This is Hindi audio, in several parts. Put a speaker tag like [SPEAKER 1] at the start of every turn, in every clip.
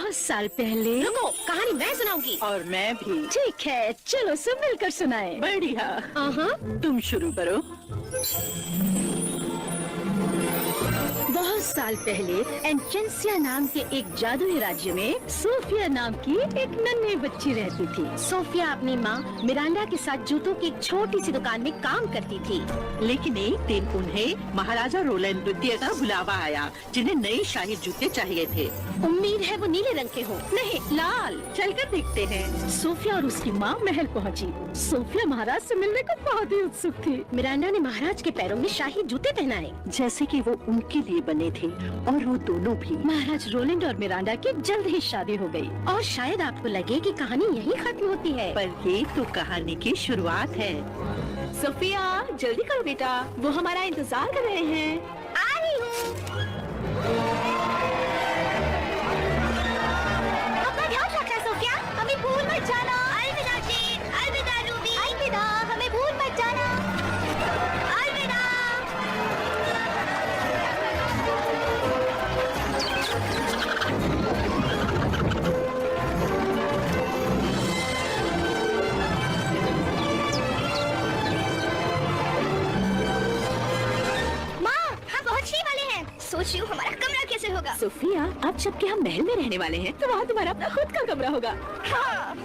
[SPEAKER 1] बहुत साल पहले।
[SPEAKER 2] रुको, कहानी मैं सुनाऊंगी।
[SPEAKER 3] और मैं भी।
[SPEAKER 1] ठीक है, चलो सब मिलकर सुनाए।
[SPEAKER 3] बढ़िया। तुम शुरू करो।
[SPEAKER 1] बहुत साल पहले एंचेंसिया नाम के एक जादुई राज्य में सोफिया नाम की एक नन्ही बच्ची रहती थी।
[SPEAKER 2] सोफिया अपनी माँ मिरांडा के साथ जूतों की एक छोटी सी दुकान में काम करती थी।
[SPEAKER 3] लेकिन एक दिन उन्हें महाराजा रोलैंड द्वितीय का बुलावा आया, जिन्हें नए शाही जूते चाहिए थे।
[SPEAKER 2] उम्मीद है वो नीले रंग के हों।
[SPEAKER 3] नहीं, लाल। चलकर देखते हैं।
[SPEAKER 1] सोफिया और उसकी माँ महल पहुँची। सोफिया महाराज से मिलने को बहुत ही उत्सुक थी।
[SPEAKER 2] मिरांडा ने महाराज के पैरों में शाही जूते पहनाए,
[SPEAKER 3] जैसे कि वो उनके लिए बने थे, और वो दोनों भी।
[SPEAKER 1] महाराज रोलैंड और मिरांडा की जल्द ही शादी हो गई।
[SPEAKER 2] और शायद आपको लगे कि कहानी यहीं खत्म होती है,
[SPEAKER 3] पर ये तो कहानी की शुरुआत है।
[SPEAKER 2] सोफिया जल्दी करो बेटा, वो हमारा इंतजार कर रहे हैं। आ रही हूँ। अपना ध्यान रखना सोफिया, हमें भूल मत जाना। अलविदा जेन, अलविदा रूबी, अलविदा, हमें भूल मत जाना। अलविदा। सोच रही हूँ हमारा कमरा कैसे होगा।
[SPEAKER 1] सोफिया, अब जबकि हम महल में रहने वाले हैं, तो वहाँ तुम्हारा अपना खुद का कमरा होगा।
[SPEAKER 2] हाँ।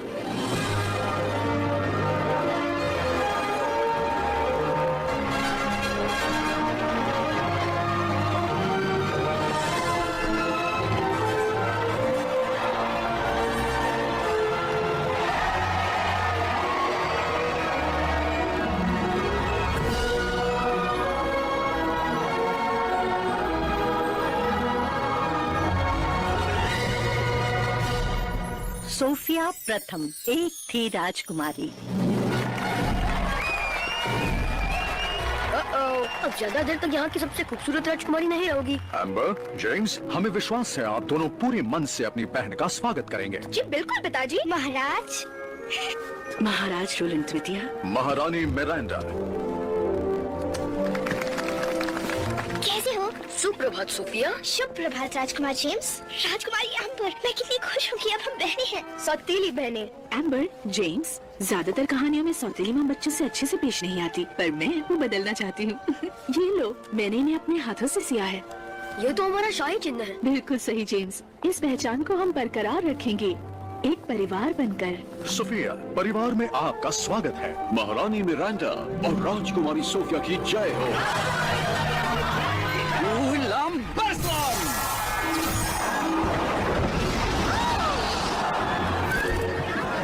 [SPEAKER 3] सोफिया प्रथम एक थी राजकुमारी।
[SPEAKER 2] अब ज्यादा देर तक यहाँ की सबसे खूबसूरत राजकुमारी नहीं रहोगी।
[SPEAKER 4] एम्बर, जेम्स, हमें विश्वास है आप दोनों पूरे मन से अपनी बहन का स्वागत करेंगे।
[SPEAKER 2] जी बिल्कुल पिताजी। महाराज।
[SPEAKER 1] महाराज रोलैंड द्वितीय।
[SPEAKER 4] महारानी मिरांडा।
[SPEAKER 2] कैसे हो? सुप्रभात सोफिया। शुभ प्रभात राजकुमार जेम्स। राजकुमारी एम्बर, मैं कितनी खुश हूँ कि अब हम बहनें हैं, सौतेली बहनें।
[SPEAKER 1] एम्बर, जेम्स, ज्यादातर कहानियों में सौतेली माँ बच्चों से अच्छे से पेश नहीं आती, पर मैं वो बदलना चाहती हूँ। ये लो, मैंने इन्हें अपने हाथों से सिया है।
[SPEAKER 2] ये तो हमारा शाही चिन्ह है।
[SPEAKER 1] बिल्कुल सही जेम्स, इस पहचान को हम बरकरार रखेंगे, एक परिवार बनकर।
[SPEAKER 4] सोफिया, परिवार में आपका स्वागत है।
[SPEAKER 5] महारानी मिरांडा और राजकुमारी सोफिया की जय हो।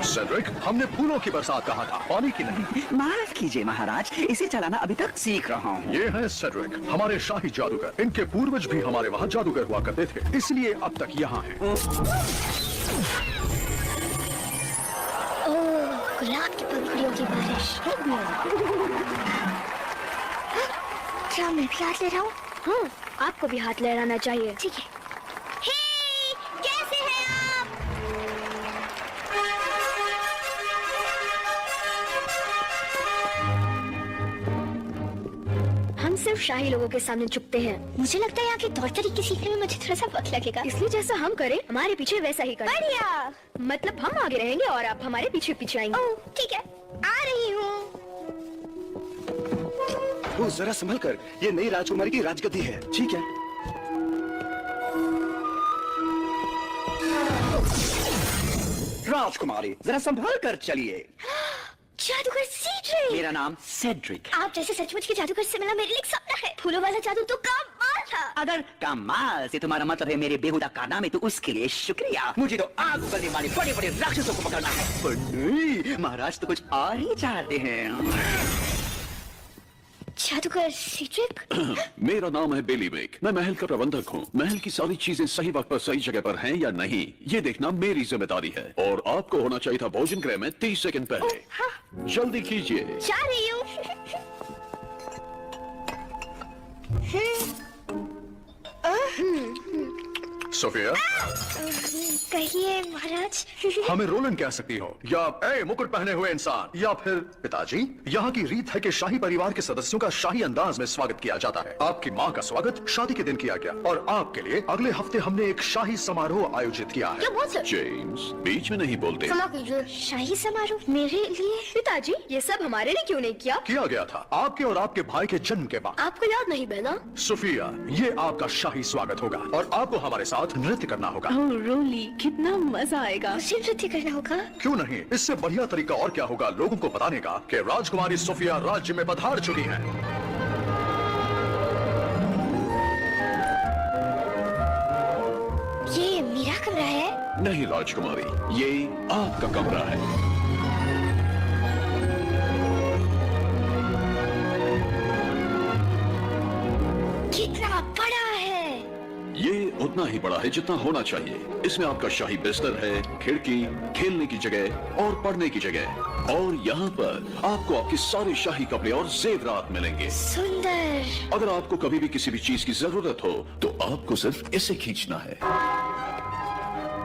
[SPEAKER 4] सेड्रिक, हमने फूलों की बरसात कहा था, पानी की नहीं।
[SPEAKER 6] माफ कीजिए महाराज, इसे चलाना अभी तक सीख रहा हूँ।
[SPEAKER 4] ये है सेड्रिक, हमारे शाही जादूगर। इनके पूर्वज भी हमारे वहाँ जादूगर हुआ करते थे, इसलिए अब तक यहाँ हैं।
[SPEAKER 2] गुलाब की पंखुड़ियों की बारिश। क्या मैं भी हाथ ले रहा हूँ? हाँ, आपको भी हाथ लहराना चाहिए। ठीक है। हे, कैसे हैं आप? हम सिर्फ शाही लोगों के सामने झुकते हैं। मुझे लगता है यहाँ के तौर तरीके सीखने में मुझे थोड़ा सा वक्त लगेगा, इसलिए जैसा हम करें हमारे पीछे वैसा ही करें। बढ़िया। मतलब हम आगे रहेंगे और आप हमारे पीछे पीछे आएंगे। ओह, ठीक है, आ रही हूँ।
[SPEAKER 5] वो जरा संभल कर, ये नई राजकुमारी की राजगद्दी है। ठीक है।
[SPEAKER 6] राजकुमारी, जरा संभाल कर चलिए।
[SPEAKER 2] जादूगर सीड्रिक।
[SPEAKER 6] मेरा नाम सेड्रिक।
[SPEAKER 2] आप जैसे सचमुच के जादूगर से मिलना मेरे लिए एक सपना है। फूलों वाला जादू तो कमाल था।
[SPEAKER 6] अगर कमाल से तुम्हारा मतलब है मेरे बेहुदा कारनामे में, तो उसके लिए शुक्रिया। मुझे तो आग उगलने वाले बड़े बड़े राक्षसों को पकड़ना है। पर नहीं, महाराज तो कुछ और ही चाहते हैं।
[SPEAKER 2] जादूगर सीड्रिक।
[SPEAKER 5] मेरा नाम है बेली बेक, मैं महल का प्रबंधक हूँ। महल की सारी चीजें सही वक्त पर सही जगह पर हैं या नहीं, ये देखना मेरी जिम्मेदारी है। और आपको होना चाहिए था भोजन गृह में 30 सेकंड पहले।
[SPEAKER 2] हाँ।
[SPEAKER 5] जल्दी कीजिए।
[SPEAKER 2] जा रही हूँ।
[SPEAKER 4] सोफिया,
[SPEAKER 2] कहिए महाराज।
[SPEAKER 4] हमें रोलन कह सकती हो, या ए मुकुट पहने हुए इंसान, या फिर पिताजी। यहाँ की रीत है कि शाही परिवार के सदस्यों का शाही अंदाज में स्वागत किया जाता है। आपकी माँ का स्वागत शादी के दिन किया गया और आपके लिए अगले हफ्ते हमने एक शाही समारोह आयोजित किया है।
[SPEAKER 2] क्या बोल सर?
[SPEAKER 5] जेम्स, बीच में नहीं बोलते।
[SPEAKER 2] क्षमा कीजिए। शाही समारोह मेरे लिए?
[SPEAKER 1] पिताजी, ये सब हमारे लिए क्यों नहीं किया
[SPEAKER 4] गया था आपके और आपके भाई के जन्म के बाद।
[SPEAKER 1] आपको याद नहीं बहना?
[SPEAKER 4] सोफिया, ये आपका शाही स्वागत होगा और आपको हमारे साथ नृत्य करना होगा।
[SPEAKER 1] ओह रोली, कितना मजा आएगा।
[SPEAKER 2] मुझे नृत्य करना होगा?
[SPEAKER 4] क्यों नहीं, इससे बढ़िया तरीका और क्या होगा लोगों को बताने का कि राजकुमारी सोफिया राज्य में पधार चुकी हैं।
[SPEAKER 2] ये मेरा कमरा है?
[SPEAKER 5] नहीं राजकुमारी, ये आपका कमरा है।
[SPEAKER 2] कितना बड़ा है?
[SPEAKER 5] ये उतना ही बड़ा है जितना होना चाहिए। इसमें आपका शाही बिस्तर है, खिड़की, खेलने की जगह और पढ़ने की जगह। और यहाँ पर आपको आपके सारे शाही कपड़े और जेवरात मिलेंगे।
[SPEAKER 2] सुंदर।
[SPEAKER 5] अगर आपको कभी भी किसी भी चीज की जरूरत हो तो आपको सिर्फ इसे खींचना है।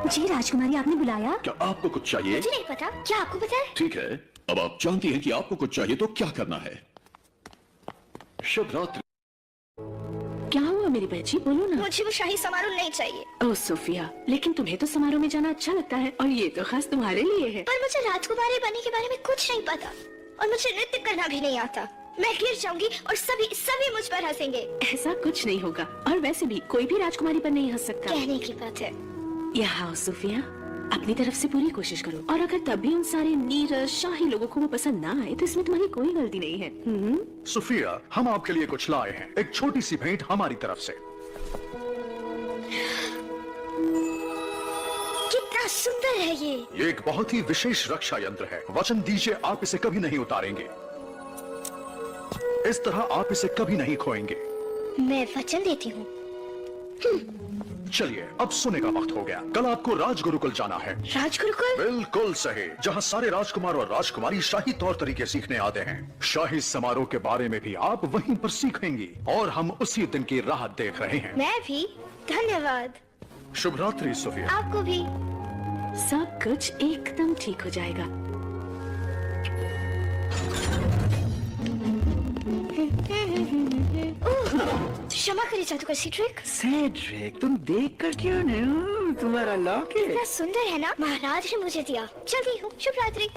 [SPEAKER 2] जी राजकुमारी, आपने बुलाया?
[SPEAKER 5] क्या आपको कुछ चाहिए?
[SPEAKER 2] मुझे नहीं पता। क्या आपको पता है?
[SPEAKER 5] ठीक है, अब आप जानती हैं कि आपको कुछ चाहिए तो क्या करना है। शुभ रात्रि।
[SPEAKER 1] क्या हुआ मेरी बच्ची, बोलो ना।
[SPEAKER 2] मुझे वो शाही समारोह नहीं चाहिए।
[SPEAKER 1] ओह सोफिया, लेकिन तुम्हें तो समारोह में जाना अच्छा लगता है और ये तो खास तुम्हारे लिए है।
[SPEAKER 2] पर मुझे राजकुमारी बनने के बारे में कुछ नहीं पता और मुझे नृत्य करना भी नहीं आता। मैं गिर जाऊंगी और सभी मुझ पर हंसेंगे।
[SPEAKER 1] ऐसा कुछ नहीं होगा और वैसे भी कोई भी राजकुमारी पर नहीं हंस सकता।
[SPEAKER 2] कहने की बात है।
[SPEAKER 1] यहाँ आओ सोफिया, अपनी तरफ से पूरी कोशिश करो और अगर तब भी उन सारे नीरस शाही लोगों को वो पसंद ना आए तो इसमें तुम्हारी कोई गलती नहीं है।
[SPEAKER 4] सोफिया, हम आपके लिए कुछ लाए हैं, एक छोटी सी भेंट हमारी तरफ से।
[SPEAKER 2] कितना सुंदर है ये
[SPEAKER 4] एक बहुत ही विशेष रक्षा यंत्र है। वचन दीजिए आप इसे कभी नहीं उतारेंगे। इस तरह आप इसे कभी नहीं खोएंगे।
[SPEAKER 2] मैं वचन देती हूँ।
[SPEAKER 4] चलिए, अब सोने का वक्त हो गया। कल आपको राजगुरुकुल जाना है।
[SPEAKER 2] राजगुरुकुल?
[SPEAKER 4] बिल्कुल सही, जहाँ सारे राजकुमार और राजकुमारी शाही तौर तरीके सीखने आते हैं। शाही समारोह के बारे में भी आप वहीं पर सीखेंगी और हम उसी दिन की राह देख रहे हैं।
[SPEAKER 2] मैं भी। धन्यवाद।
[SPEAKER 4] शुभ रात्रि सोफिया।
[SPEAKER 2] आपको भी।
[SPEAKER 1] सब कुछ एकदम ठीक हो जाएगा।
[SPEAKER 2] क्षमा करिए जादूगर सीड्रिक।
[SPEAKER 6] सेड्रिक, तुम देख कर क्यों नहीं? तुम्हारा लॉकेट
[SPEAKER 2] कितना सुंदर है ना? महाराज ने मुझे दिया। चलती हूँ। शुभ रात्रि।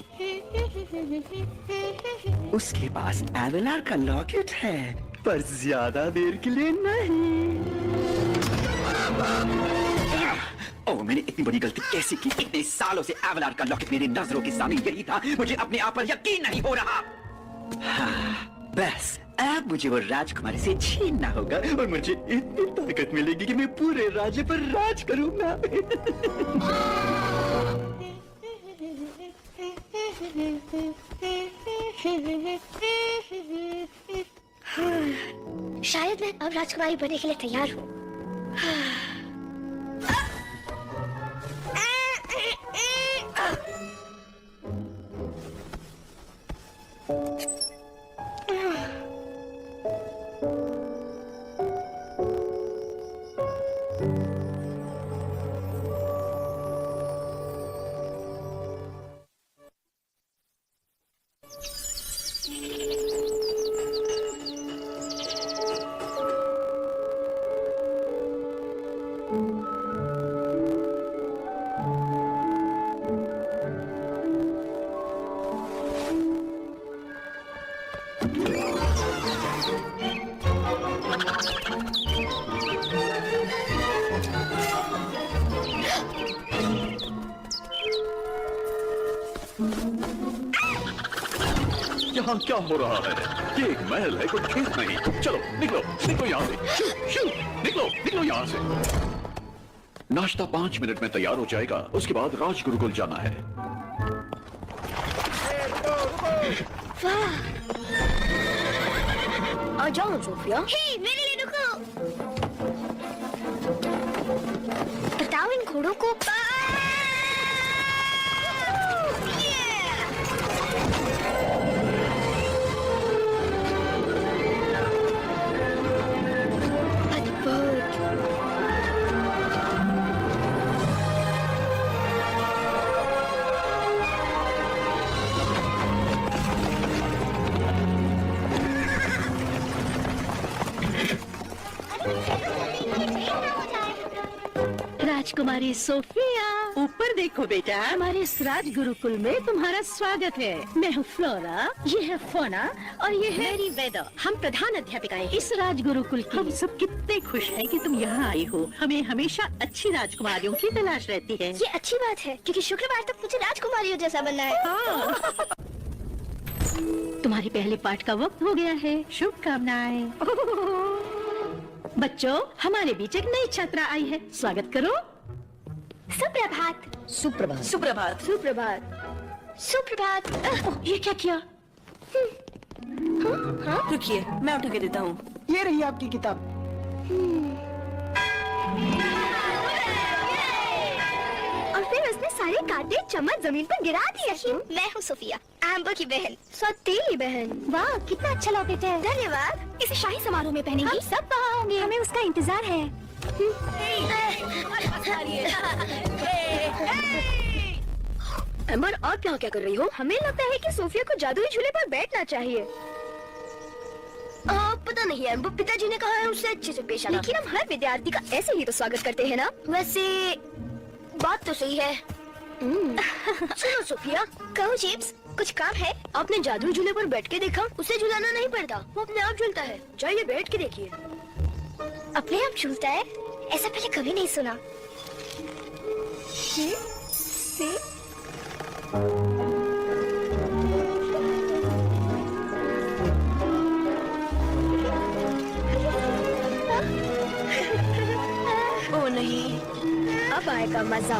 [SPEAKER 6] उसके पास एवेलार का लॉकेट है, पर ज्यादा देर के लिए नहीं। ओह, मैंने इतनी बड़ी गलती कैसे की? इतने सालों से एवेलार का लॉकेट मेरी नजरों के सामने यही था। मुझे अपने आप पर यकीन नहीं हो रहा। हाँ, बस अब मुझे वो राजकुमारी से छीनना होगा और मुझे इतनी ताकत मिलेगी कि मैं पूरे राज्य पर राज करूंगा।
[SPEAKER 2] शायद मैं अब राजकुमारी बनने के लिए तैयार हूँ।
[SPEAKER 5] यहाँ क्या हो रहा है? ये एक महल है, कोई खेत नहीं। चलो निकलो, निकलो यहाँ से। शू, शू, निकलो, निकलो यहाँ से। नाश्ता 5 मिनट में तैयार हो जाएगा। उसके बाद राजगुरुकुल जाना है।
[SPEAKER 2] आ जाओ सोफिया। हे, मेरे लिए रुको। बताओ इन घोड़ों को।
[SPEAKER 1] राजकुमारी सोफिया,
[SPEAKER 3] ऊपर देखो बेटा।
[SPEAKER 1] हमारे इस राज गुरुकुल में तुम्हारा स्वागत है। मैं हूँ फ्लोरा, ये है फोना और ये है मेरी वेदा। हम प्रधान अध्यापिकाएं इस राज गुरुकुल की।
[SPEAKER 3] हम सब कितने खुश हैं कि तुम यहाँ आई हो। हमें हमेशा अच्छी राजकुमारियों की तलाश रहती है।
[SPEAKER 2] ये अच्छी बात है क्योंकि शुक्रवार तक मुझे राजकुमारियों जैसा बनना है।
[SPEAKER 1] तुम्हारे पहले पाठ का वक्त हो गया है।
[SPEAKER 3] शुभकामनाएं।
[SPEAKER 1] बच्चों, हमारे बीच एक नई छात्रा आई है, स्वागत करो।
[SPEAKER 2] सुप्रभात।
[SPEAKER 1] सुप्रभात।
[SPEAKER 7] सुप्रभात।
[SPEAKER 2] सुप्रभात। सुप्रभात।
[SPEAKER 1] ये क्या किया?
[SPEAKER 7] रुकिए, मैं उठा के देता हूँ।
[SPEAKER 8] ये रही आपकी किताब।
[SPEAKER 2] और फिर उसने सारे कांटे चम्मच जमीन पर गिरा दिए। मैं हूँ सोफिया, एम्बर की बहन, सौतेली बहन। वाह, कितना अच्छा लॉकेट है। धन्यवाद। इसे शाही समारोह में पहनेंगे। हम सब वहाँ होंगे। हमें उसका इंतजार है। एम्बर, आप यहाँ क्या कर रही हो? हमें लगता है कि सोफिया को जादुई झूले पर बैठना चाहिए। पता नहीं एम्बर, पिताजी ने कहा है उसे अच्छे से पेश आना। लेकिन हम हर विद्यार्थी का ऐसे ही तो स्वागत करते हैं ना। वैसे बात तो सही है। सुनो सोफिया। कहो जेम्स, कुछ काम है? आपने जादुई झूले पर बैठ के देखा? उसे झुलाना नहीं पड़ता, वो अपने आप झूलता है। जाइए बैठ के देखिए। अपने आप झूलता है? ऐसा पहले कभी नहीं सुना।
[SPEAKER 7] ओ नहीं,
[SPEAKER 2] अब आएगा मजा।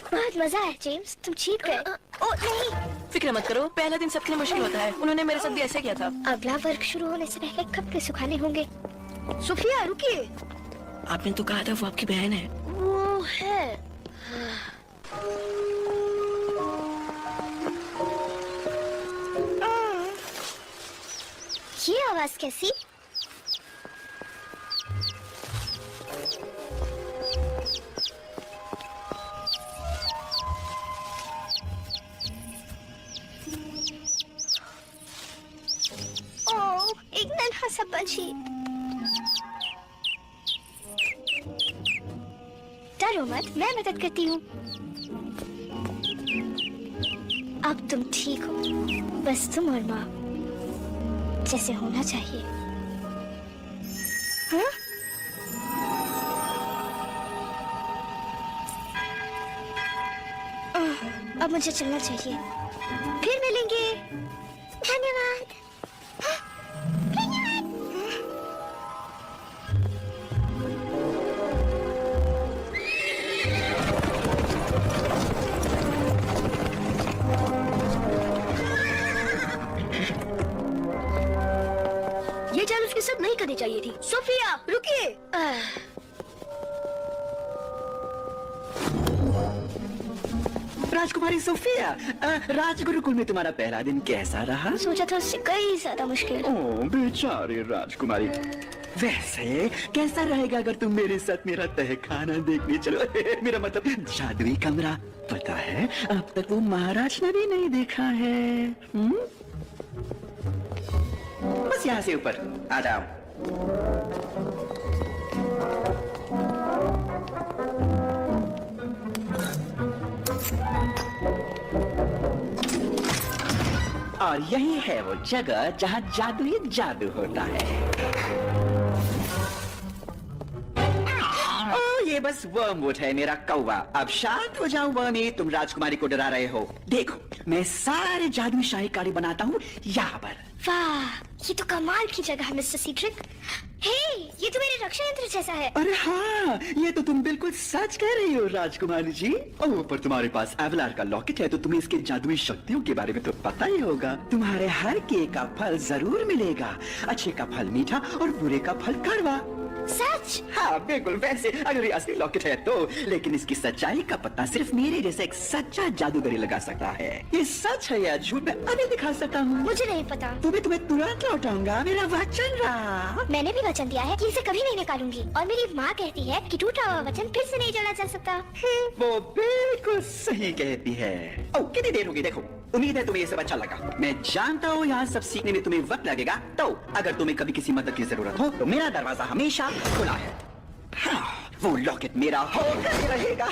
[SPEAKER 2] बहुत मजा आया जेम्स, तुम जीत गए। ओ नहीं,
[SPEAKER 7] फिक्र मत करो, पहला दिन सबके लिए मुश्किल होता है। उन्होंने मेरे साथ भी ऐसे किया था।
[SPEAKER 2] अगला वर्ग शुरू होने से पहले कपड़े सुखाने होंगे। सोफिया रुकिए।
[SPEAKER 7] आपने तो कहा था वो आपकी बहन है।
[SPEAKER 2] वो है। ये आवाज कैसी? ओह, एक नन्हा सा पंछी। डरो मत, मैं मदद करती हूँ। अब तुम ठीक हो, बस तुम और माँ जैसे होना चाहिए। हाँ? अब मुझे चलना चाहिए। फिर मिलेंगे। धन्यवाद। ये चाल उसके साथ नहीं करनी चाहिए थी। सोफिया रुकिए।
[SPEAKER 6] राजकुमारी सोफिया, राजगुरुकुल में तुम्हारा पहला दिन कैसा रहा?
[SPEAKER 2] सोचा था उससे कई ज्यादा मुश्किल।
[SPEAKER 6] ओह बेचारे राजकुमारी। वैसे कैसा रहेगा अगर तुम मेरे साथ मेरा तहखाना देखने चलो? मेरा मतलब जादुई कमरा। पता है अब तक वो महाराज ने भी नहीं देखा है। बस यहाँ से ऊपर आ जाओ। और यही है वो जगह जहाँ जादुई जादू होता है। ओ, ये बस वर्मवुड है मेरा कौवा। अब शांत हो जाओ वर्मी, तुम राजकुमारी को डरा रहे हो। देखो, मैं सारे जादुई शाही कारी बनाता हूँ यहाँ पर।
[SPEAKER 2] वाह, ये तो कमाल की जगह है मिस्टर सीड्रिक। हे, ये तो मेरे रक्षा यंत्र जैसा है।
[SPEAKER 6] अरे हाँ, ये तो तुम बिल्कुल सच कह रही हो राजकुमारी जी। ओह, पर तुम्हारे पास एवलार का लॉकेट है तो तुम्हें इसके जादुई शक्तियों के बारे में तो पता ही होगा। तुम्हारे हर के का फल जरूर मिलेगा। अच्छे का फल मीठा और बुरे का फल कड़वा।
[SPEAKER 2] सच?
[SPEAKER 6] हाँ बिल्कुल वैसे अगर ये असली लॉकेट है तो, लेकिन इसकी सच्चाई का पता सिर्फ मेरे जैसा एक सच्चा जादूगर लगा सकता है। ये सच है या झूठ मैं अभी दिखा सकता हूँ।
[SPEAKER 2] मुझे नहीं पता।
[SPEAKER 6] तुम्हें तुरंत लौटाऊंगा, मेरा वचन रहा।
[SPEAKER 2] मैंने भी वचन दिया है कि इसे कभी नहीं निकालूंगी, और मेरी माँ कहती है कि टूटा हुआ वचन फिर से नहीं जोड़ा जा सकता।
[SPEAKER 6] वो बिल्कुल सही कहती है। ओह कितनी देर होगी देखो। उम्मीद है तुम्हें ये सब अच्छा लगा। मैं जानता हूँ यहाँ सब सीखने में तुम्हें वक्त लगेगा, तो अगर तुम्हें कभी किसी मदद की जरूरत हो तो मेरा दरवाजा हमेशा खुला है। हाँ, वो लॉकेट मेरा होकर रहेगा।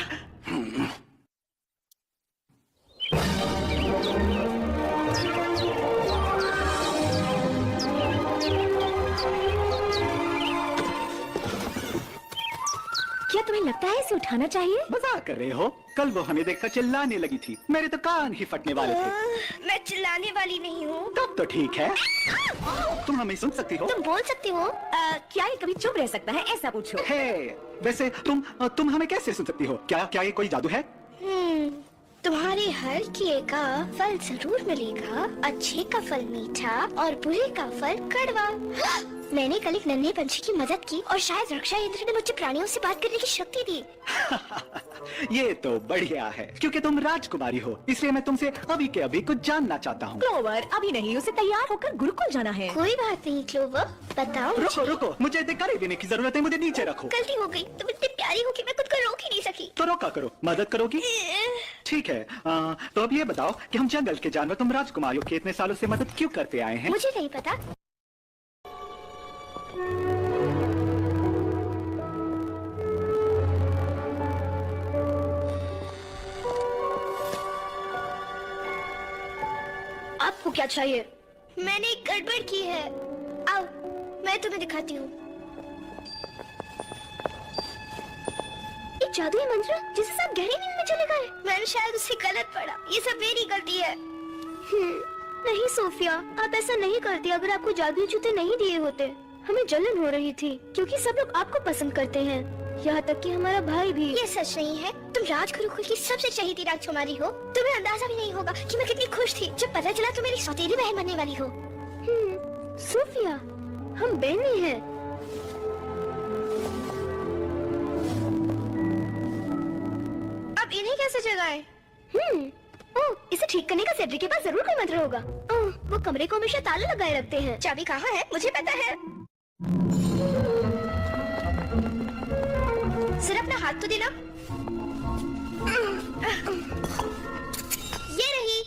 [SPEAKER 2] क्या तुम्हें लगता है इसे उठाना चाहिए?
[SPEAKER 6] मजाक कर रहे हो? कल वो हमें देखकर चिल्लाने लगी थी, मेरे तो कान ही फटने वाले थे।
[SPEAKER 2] मैं चिल्लाने वाली नहीं हूँ।
[SPEAKER 6] तब तो ठीक है। तुम हमें सुन सकती हो?
[SPEAKER 2] तुम बोल सकती हो।
[SPEAKER 1] क्या ये कभी चुप रह सकता है, ऐसा पूछो।
[SPEAKER 6] हे, वैसे तुम हमें कैसे सुन सकती हो? क्या ये कोई जादू है?
[SPEAKER 2] तुम्हारे हर किए का फल जरूर मिलेगा। अच्छे का फल मीठा और बुरे का फल कड़वा। मैंने कल एक नन्हे पंछी की मदद की और शायद रक्षा यंत्र ने मुझे प्राणियों से बात करने की शक्ति दी।
[SPEAKER 6] ये तो बढ़िया है, क्योंकि तुम राजकुमारी हो, इसलिए मैं तुमसे अभी के अभी कुछ जानना चाहता हूँ।
[SPEAKER 1] क्लोवर अभी नहीं, उसे तैयार होकर गुरुकुल जाना है।
[SPEAKER 2] कोई बात नहीं क्लोवर, बताओ।
[SPEAKER 6] रुको, मुझे देखाई देने की जरूरत है, मुझे नीचे रखो।
[SPEAKER 2] गलती हो गई, तुम इतनी प्यारी हो कि मैं खुद को रोक ही नहीं सकी।
[SPEAKER 6] तो रोका करो, मदद करोगी? ठीक है। तो अब ये बताओ कि हम जंगल के जानवर तुम राजकुमारियों के इतने सालों से मदद क्यों करते आए हैं?
[SPEAKER 2] मुझे नहीं पता। आपको क्या चाहिए? मैंने एक गड़बड़ की है। आओ, मैं तुम्हें दिखाती हूँ। एक जादुई मंत्र जिसे सब गहरी नींद में चले गए। मैंने शायद उसे गलत पढ़ा। ये सब मेरी गलती है। नहीं सोफिया, आप ऐसा नहीं करती। अगर आपको जादुई जूते नहीं दिए होते, हमें जलन हो रही थी, क्योंकि सब लोग आपको पसंद करते हैं, यहाँ तक कि हमारा भाई भी। ये सच नहीं है। तुम राजगुरुकुल की सबसे चहेती राजकुमारी हो। तुम्हें अंदाजा भी नहीं होगा कि मैं कितनी खुश थी जब पता चला तुम मेरी सौतेली बहन बनने वाली हो। सोफिया, हम बहनें हैं। अब इन्हें कैसे जगाएं? ओह, इसे ठीक करने का सेड्रिक के पास जरूर कोई मंत्र होगा। वो कमरे को हमेशा ताला लगाए रखते हैं। चाबी कहाँ है? मुझे पता है। सिर्फ अपना हाथ तो देना। ये रही।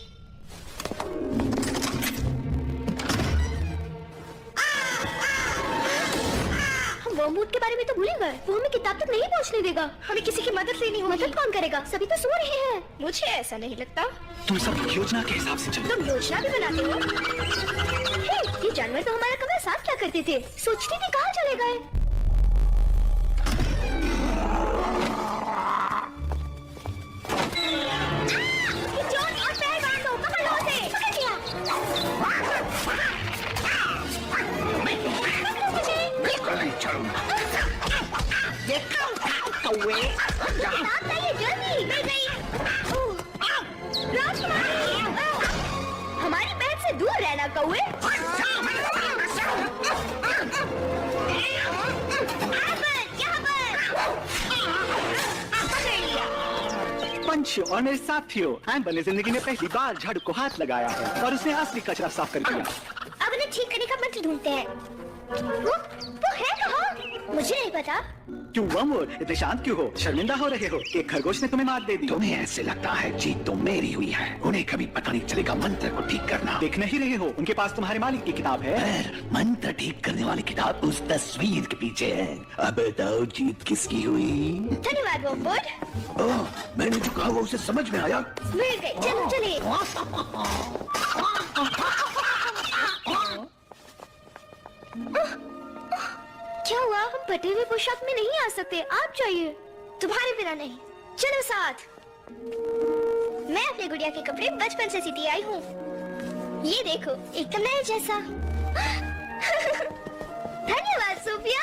[SPEAKER 2] हम वर्मवुड के बारे में तो भूल ही गए। वो हमें किताब तक नहीं पहुंचने देगा। हमें किसी की मदद लेनी होगी। मदद कौन करेगा? सभी तो सो रहे हैं। मुझे ऐसा नहीं लगता।
[SPEAKER 6] तुम सब योजना के हिसाब से चलो।
[SPEAKER 2] तुम योजना भी बनाते हो? हे, ये जानवर तो हमारा कमरा साफ क्या करते थे? सोचती थी कहाँ चले गए। हमारी बहन से दूर रहना कौवे।
[SPEAKER 6] पंछियों और मेरे साथियों, एम्बर ने जिंदगी में पहली बार झाड़ू को हाथ लगाया है और उसने असली कचरा साफ कर दिया।
[SPEAKER 2] अब उन्हें ठीक करने का मंत्र ढूंढते हैं। वो है कहाँ? मुझे नहीं पता।
[SPEAKER 6] क्यों वर्मवुड, इतने शांत क्यों हो? शर्मिंदा हो रहे हो? एक खरगोश ने तुम्हें मार दे दी।
[SPEAKER 5] तुम्हें ऐसे लगता है जीत तो मेरी हुई है, उन्हें कभी पता नहीं चलेगा मंत्र को ठीक करना।
[SPEAKER 6] देख नहीं रहे हो, उनके पास तुम्हारे मालिक की किताब है।
[SPEAKER 5] मंत्र ठीक करने वाली किताब उस तस्वीर के पीछे है। अब बताओ जीत किसकी हुई?
[SPEAKER 2] धन्यवाद वर्मवुड।
[SPEAKER 5] ओह, मैंने जो कहा वो उसे समझ में आया।
[SPEAKER 2] मिल गए, चलो चले। क्या हुआ? हम फटे हुए पोशाक में नहीं आ सकते। आप जाइए। तुम्हारे बिना नहीं। चलो साथ। मैं अपने गुड़िया के कपड़े बचपन से सीती आई हूँ। ये देखो, एकदम नए जैसा। धन्यवाद सोफिया।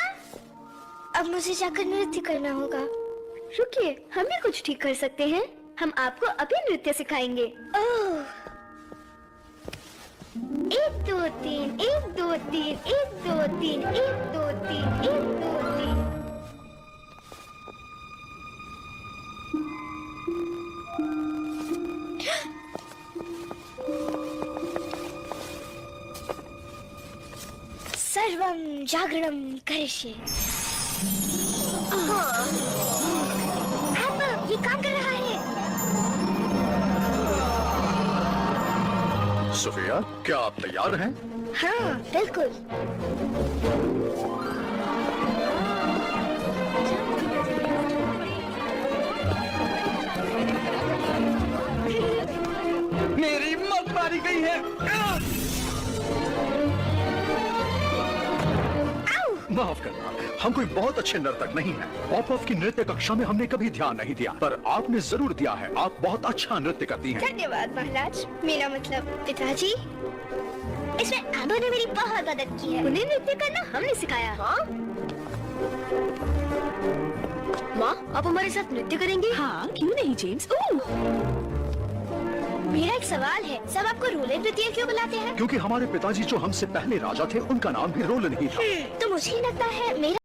[SPEAKER 2] अब मुझे जाकर नृत्य करना होगा। रुकिए, हम भी कुछ ठीक कर सकते हैं। हम आपको अभी नृत्य सिखाएंगे। ओह, एक दो तीन, एक दो तीन, एक दो तीन, एक दो तीन, एक दो तीन। सर्वं जागरणं करिष्ये। अब ये काम कर रहा है।
[SPEAKER 4] सोफिया, क्या आप तैयार हैं?
[SPEAKER 2] हाँ, बिल्कुल।
[SPEAKER 6] मेरी मौत मारी गई है।
[SPEAKER 4] माफ करना, हम कोई बहुत अच्छे नर्तक नहीं हैं। पॉप की नृत्य कक्षा में हमने कभी ध्यान नहीं दिया, पर आपने जरूर दिया है। आप बहुत अच्छा नृत्य करती हैं।
[SPEAKER 2] धन्यवाद महाराज। मेरा मतलब पिताजी, इसमें एम्बर ने मेरी बहुत मदद की है। उन्हें नृत्य करना हमने सिखाया। हाँ? माँ, आप हमारे साथ नृत्य करेंगी?
[SPEAKER 1] हाँ, क्यों नहीं जेम्स?
[SPEAKER 2] मेरा एक सवाल है, सब आपको रोलन नृत्य क्यों बुलाते हैं?
[SPEAKER 4] क्योंकि हमारे पिताजी जो हमसे पहले राजा थे, उनका नाम भी रोलन ही था।
[SPEAKER 2] तो मुझे लगता है मेरा